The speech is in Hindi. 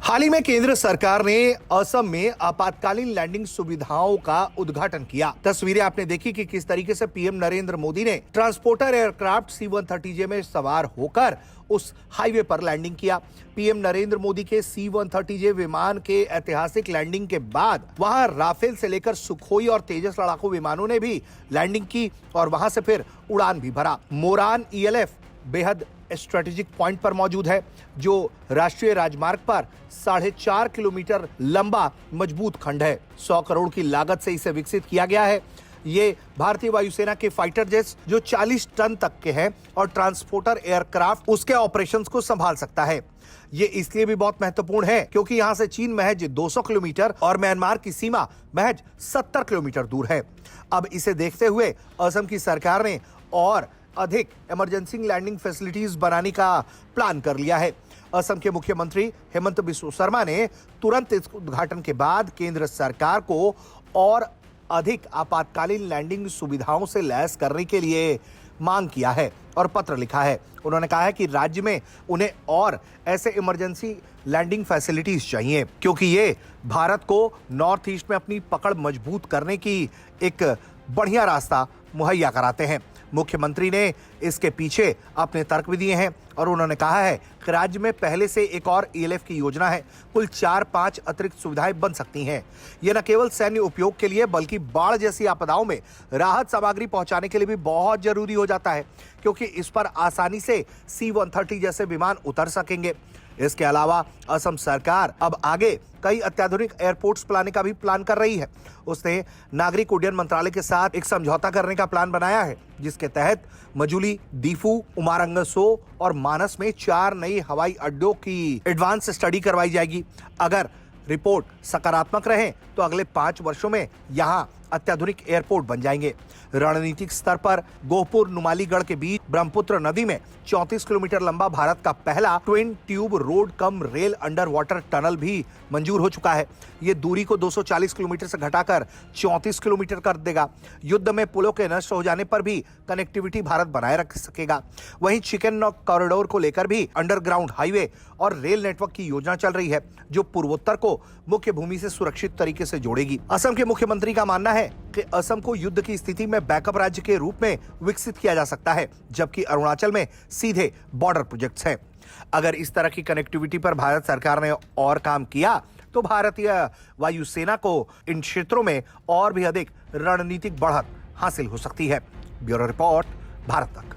हाल ही में केंद्र सरकार ने असम में आपातकालीन लैंडिंग सुविधाओं का उद्घाटन किया। तस्वीरें आपने देखी कि किस तरीके से पीएम नरेंद्र मोदी ने ट्रांसपोर्टर एयरक्राफ्ट C-130J में सवार होकर उस हाईवे पर लैंडिंग किया। पीएम नरेंद्र मोदी के C-130J विमान के ऐतिहासिक लैंडिंग के बाद वहां राफेल से लेकर सुखोई और तेजस लड़ाकू विमानों ने भी लैंडिंग की और वहां से फिर उड़ान भी भरा। मोरान ELF बेहद स्ट्रेटेजिक पॉइंट पर मौजूद है, जो राष्ट्रीय राजमार्ग पर 4.5 किलोमीटर लंबा मजबूत खंड है। 100 करोड़ की लागत से इसे विकसित किया गया है। ये भारतीय वायुसेना के फाइटर जेट्स जो 40 टन तक के हैं और ट्रांसपोर्टर एयरक्राफ्ट उसके ऑपरेशंस को संभाल सकता है। ये इसलिए भी बहुत महत्वपूर्ण है क्योंकि यहां से चीन महज 200 किलोमीटर और म्यांमार की सीमा महज 70 किलोमीटर दूर है। अब इसे देखते हुए असम की सरकार ने और अधिक इमरजेंसी लैंडिंग फैसिलिटीज बनाने का प्लान कर लिया है। असम के मुख्यमंत्री हेमंत बिस्वा शर्मा ने तुरंत इस उद्घाटन के बाद केंद्र सरकार को और अधिक आपातकालीन लैंडिंग सुविधाओं से लैस करने के लिए मांग किया है और पत्र लिखा है। उन्होंने कहा है कि राज्य में उन्हें और ऐसे इमरजेंसी लैंडिंग फैसिलिटीज चाहिए क्योंकि ये भारत को नॉर्थ ईस्ट में अपनी पकड़ मजबूत करने की एक बढ़िया रास्ता मुहैया कराते हैं। मुख्यमंत्री ने इसके पीछे अपने तर्क भी दिए हैं और उन्होंने कहा है कि राज्य में पहले से एक और ELF की योजना है। कुल 4-5 अतिरिक्त सुविधाएं बन सकती हैं। यह न केवल सैन्य उपयोग के लिए बल्कि बाढ़ जैसी आपदाओं में राहत सामग्री पहुंचाने के लिए भी बहुत जरूरी हो जाता है क्योंकि इस पर आसानी से C-130 जैसे विमान उतर सकेंगे। इसके अलावा असम सरकार अब आगे कई अत्याधुनिक एयरपोर्ट्स बनाने का भी प्लान कर रही है। उसने नागरिक उड्डयन मंत्रालय के साथ एक समझौता करने का प्लान बनाया है जिसके तहत मजुली, दीफू, उमारंगसो और मानस में 4 नई हवाई अड्डों की एडवांस स्टडी करवाई जाएगी। अगर रिपोर्ट सकारात्मक रहे तो अगले 5 वर्षों में यहां अत्याधुनिक एयरपोर्ट बन जाएंगे। रणनीतिक स्तर पर गोहपुर नुमालीगढ़ के बीच ब्रह्मपुत्र नदी में 34 किलोमीटर लंबा भारत का पहला twin tube road cum rail under water tunnel भी मंजूर हो चुका है। ये दूरी को 240 किलोमीटर से घटाकर 34 किलोमीटर कर देगा। युद्ध में पुलों के नष्ट हो जाने पर भी कनेक्टिविटी भारत बनाए रख सकेगा। वहीं चिकन नॉक कॉरिडोर को लेकर भी अंडरग्राउंड हाईवे और रेल नेटवर्क की योजना चल रही है जो पूर्वोत्तर को मुख्य भूमि से सुरक्षित तरीके से जोड़ेगी। असम के मुख्यमंत्री का मानना है कि असम को युद्ध की स्थिति में बैकअप राज्य के रूप में विकसित किया जा सकता है, जबकि अरुणाचल में सीधे बॉर्डर प्रोजेक्ट्स हैं। अगर इस तरह की कनेक्टिविटी पर भारत सरकार ने और काम किया तो भारतीय वायुसेना को इन क्षेत्रों में और भी अधिक रणनीतिक बढ़त हासिल हो सकती है। ब्यूरो रिपोर्ट, भारत तक।